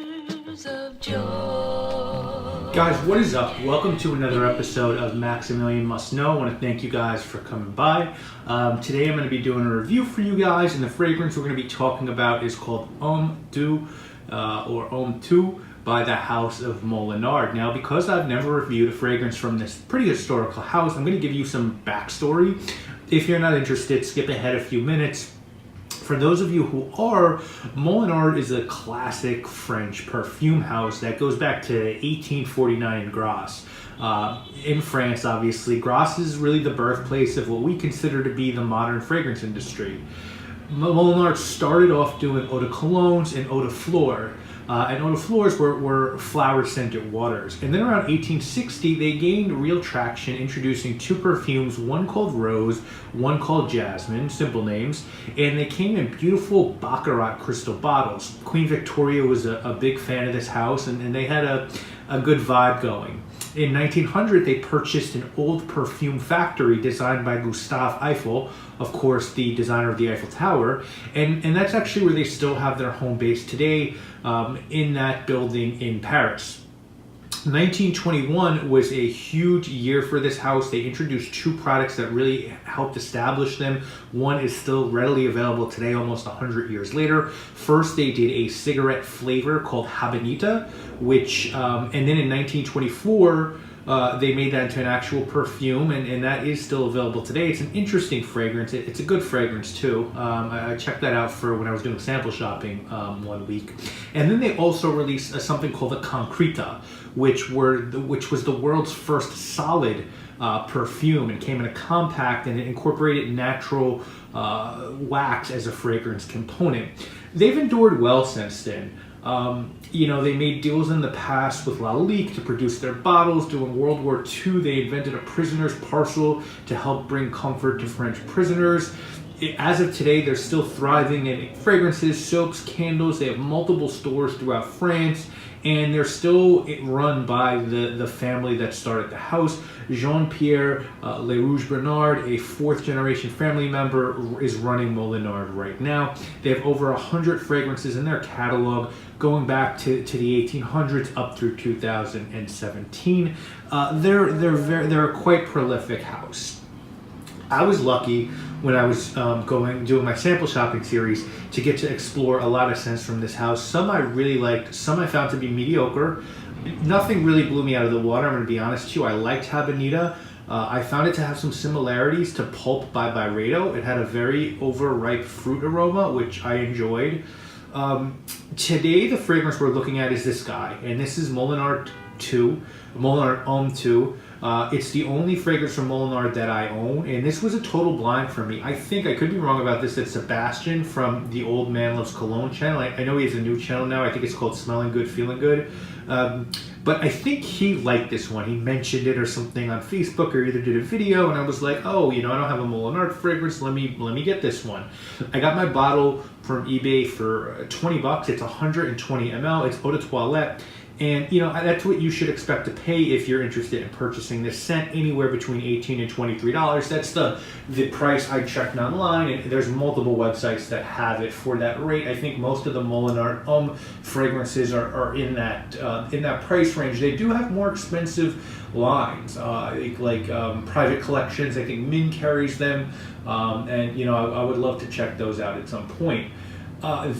tears of joy. Guys, what is up? Welcome to another episode of Maximilian Must Know. I want to thank you guys for coming by. Today I'm going to be doing a review for you guys, and the fragrance we're going to be talking about is called Homme or Homme 2 by the House of Molinard. Now, because I've never reviewed a fragrance from this pretty historical house, I'm going to give you some backstory. If you're not interested, skip ahead a few minutes. For those of you who are, Molinard is a classic French perfume house that goes back to 1849 in Grasse. In France, obviously, Grasse is really the birthplace of what we consider to be the modern fragrance industry. Molinard started off doing eau de colognes and eau de fleur. And eau de fleurs were flower-scented waters. And then around 1860, they gained real traction introducing two perfumes, one called Rose, one called Jasmine, simple names. And they came in beautiful Baccarat crystal bottles. Queen Victoria was a big fan of this house, and they had a good vibe going. In 1900, they purchased an old perfume factory designed by Gustave Eiffel, of course, the designer of the Eiffel Tower, and that's actually where they still have their home base today, in that building in Paris. 1921 was a huge year for this house. They introduced two products that really helped establish them. One is still readily available today, almost 100 years later. First, they did a cigarette flavor called Habanita, which, and then in 1924, they made that into an actual perfume, and that is still available today. It's an interesting fragrance. It's a good fragrance too. I checked that out for when I was doing sample shopping 1 week. And then they also released something called the Concreta, which was the world's first solid perfume, and came in a compact, and it incorporated natural wax as a fragrance component. They've endured well since then. They made deals in the past with Lalique to produce their bottles. During World War II, they invented a prisoner's parcel to help bring comfort to French prisoners. As of today, they're still thriving in fragrances, soaps, candles. They have multiple stores throughout France, and they're still run by the family that started the house. Jean-Pierre Le Rouge Bernard, a fourth-generation family member, is running Molinard right now. They have over 100 fragrances in their catalog, going back to the 1800s up through 2017. They're a quite prolific house. I was lucky when I was doing my sample shopping series to get to explore a lot of scents from this house. Some I really liked, some I found to be mediocre. Nothing really blew me out of the water, I'm going to be honest with you. I liked Habanita. I found it to have some similarities to Pulp by Byredo. It had a very overripe fruit aroma, which I enjoyed. Today, the fragrance we're looking at is this guy, and this is Molinard Homme 2. It's the only fragrance from Molinard that I own, and this was a total blind for me. I think, I could be wrong about this, that Sebastian from the Old Man Loves Cologne channel, I know he has a new channel now, I think it's called Smelling Good, Feeling Good, but I think he liked this one. He mentioned it or something on Facebook, or either did a video, and I was like, oh, I don't have a Molinard fragrance, let me get this one. I got my bottle from eBay for 20 bucks. It's 120 ml, it's eau de toilette. And, that's what you should expect to pay if you're interested in purchasing this scent, anywhere between $18 and $23. That's the price I checked online, and there's multiple websites that have it for that rate. I think most of the Molinard Homme fragrances are in that price range. They do have more expensive lines, like private collections. I think Min carries them, and I would love to check those out at some point.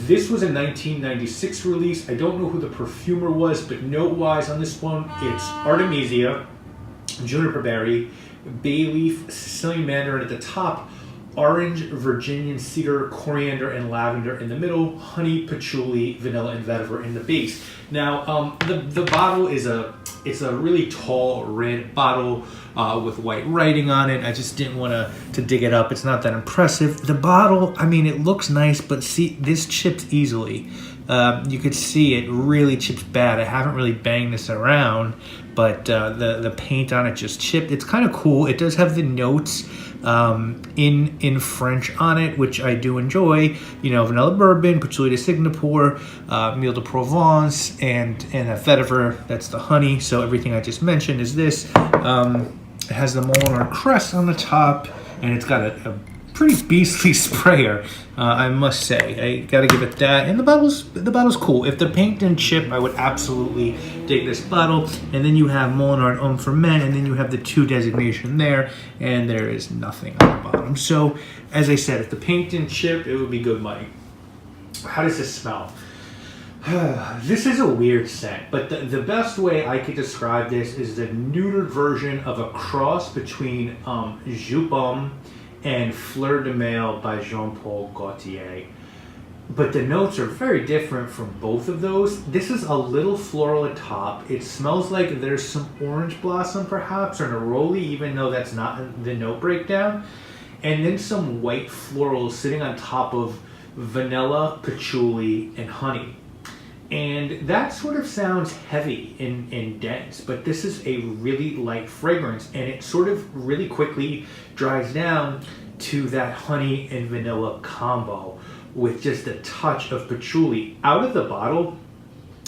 This was a 1996 release. I don't know who the perfumer was, but note-wise on this one, it's Artemisia, Juniper Berry, Bay Leaf, Sicilian Mandarin at the top, orange, Virginian cedar, coriander, and lavender in the middle, honey, patchouli, vanilla, and vetiver in the base. Now, the bottle is it's a really tall red bottle with white writing on it. I just didn't want to dig it up. It's not that impressive. The bottle, it looks nice, but see, this chips easily. You could see it really chips bad. I haven't really banged this around, but the paint on it just chipped. It's kind of cool. It does have the notes in French on it, which I do enjoy. Vanilla bourbon, patchouli de Singapore, Mille de Provence, and a vetiver. That's the honey. So everything I just mentioned is this. It has the Molinard crest on the top, and it's got a pretty beastly sprayer, I must say. I gotta give it that. And the bottle's cool. If the paint didn't chip, I would absolutely dig this bottle. And then you have Molinard for men, and then you have the 2 designation there, and there is nothing on the bottom. So, as I said, if the paint didn't chip, it would be good money. How does this smell? This is a weird scent, but the best way I could describe this is the neutered version of a cross between Homme and Fleur de Mail by Jean-Paul Gaultier. But the notes are very different from both of those. This is a little floral at top. It smells like there's some orange blossom perhaps, or neroli, even though that's not the note breakdown. And then some white florals sitting on top of vanilla, patchouli, and honey. And that sort of sounds heavy and dense, but this is a really light fragrance, and it sort of really quickly dries down to that honey and vanilla combo with just a touch of patchouli. Out of the bottle,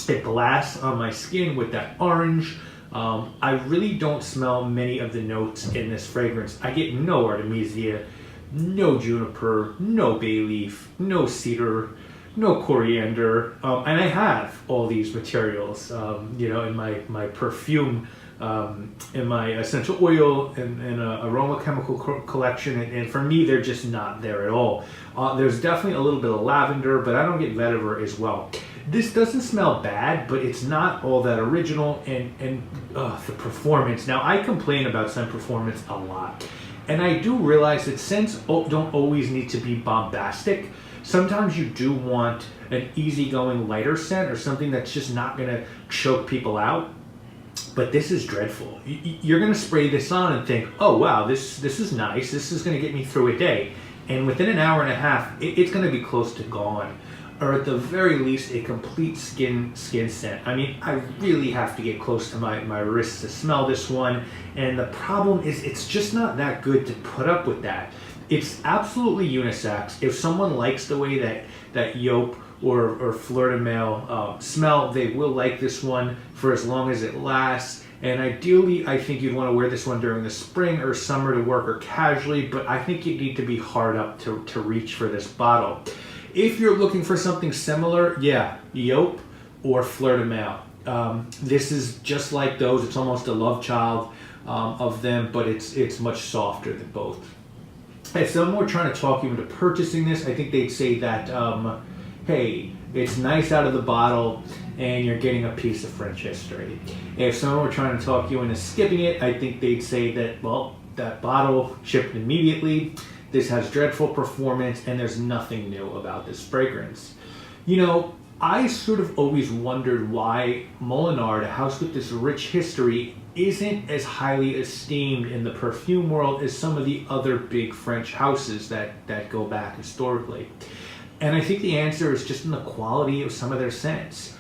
it blasts on my skin with that orange. I really don't smell many of the notes in this fragrance. I get no artemisia, no juniper, no bay leaf, no cedar, no coriander, and I have all these materials, in my perfume, in my essential oil and aroma chemical collection, and for me, they're just not there at all. There's definitely a little bit of lavender, but I don't get vetiver as well. This doesn't smell bad, but it's not all that original, and the performance. Now, I complain about scent performance a lot, and I do realize that scents don't always need to be bombastic. Sometimes you do want an easygoing lighter scent or something that's just not going to choke people out. But this is dreadful. You're going to spray this on and think, oh, wow, this is nice. This is going to get me through a day. And within an hour and a half, it's going to be close to gone. Or at the very least, a complete skin scent. I mean, I really have to get close to my wrists to smell this one. And the problem is it's just not that good to put up with that. It's absolutely unisex. If someone likes the way that Homme or Fleur de Mail smell, they will like this one for as long as it lasts. And ideally, I think you'd want to wear this one during the spring or summer to work or casually, but I think you need to be hard up to reach for this bottle. If you're looking for something similar, yeah, Homme or Fleur de Mail. This is just like those. It's almost a love child of them, but it's much softer than both. If someone were trying to talk you into purchasing this, I think they'd say that, hey, it's nice out of the bottle and you're getting a piece of French history. If someone were trying to talk you into skipping it, I think they'd say that, well, that bottle shipped immediately, this has dreadful performance, and there's nothing new about this fragrance. You know, I sort of always wondered why Molinard, a house with this rich history, isn't as highly esteemed in the perfume world as some of the other big French houses that go back historically. And I think the answer is just in the quality of some of their scents.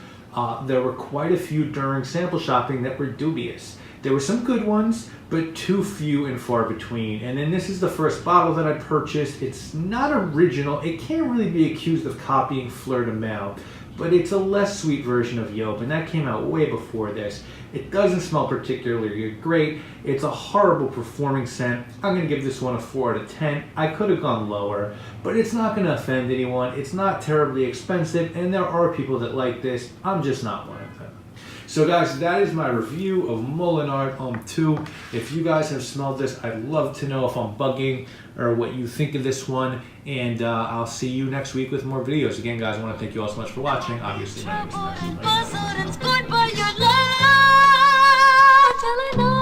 There were quite a few during sample shopping that were dubious. There were some good ones, but too few and far between. And then this is the first bottle that I purchased. It's not original. It can't really be accused of copying Fleur de Mail, but it's a less sweet version of Homme, and that came out way before this. It doesn't smell particularly great. It's a horrible performing scent. I'm going to give this one a 4 out of 10. I could have gone lower, but it's not going to offend anyone. It's not terribly expensive, and there are people that like this. I'm just not one of them. So guys, that is my review of Molinard Homme 2. If you guys have smelled this, I'd love to know if I'm bugging or what you think of this one. And I'll see you next week with more videos. Again, guys, I want to thank you all so much for watching. Obviously, my name is Maximilian.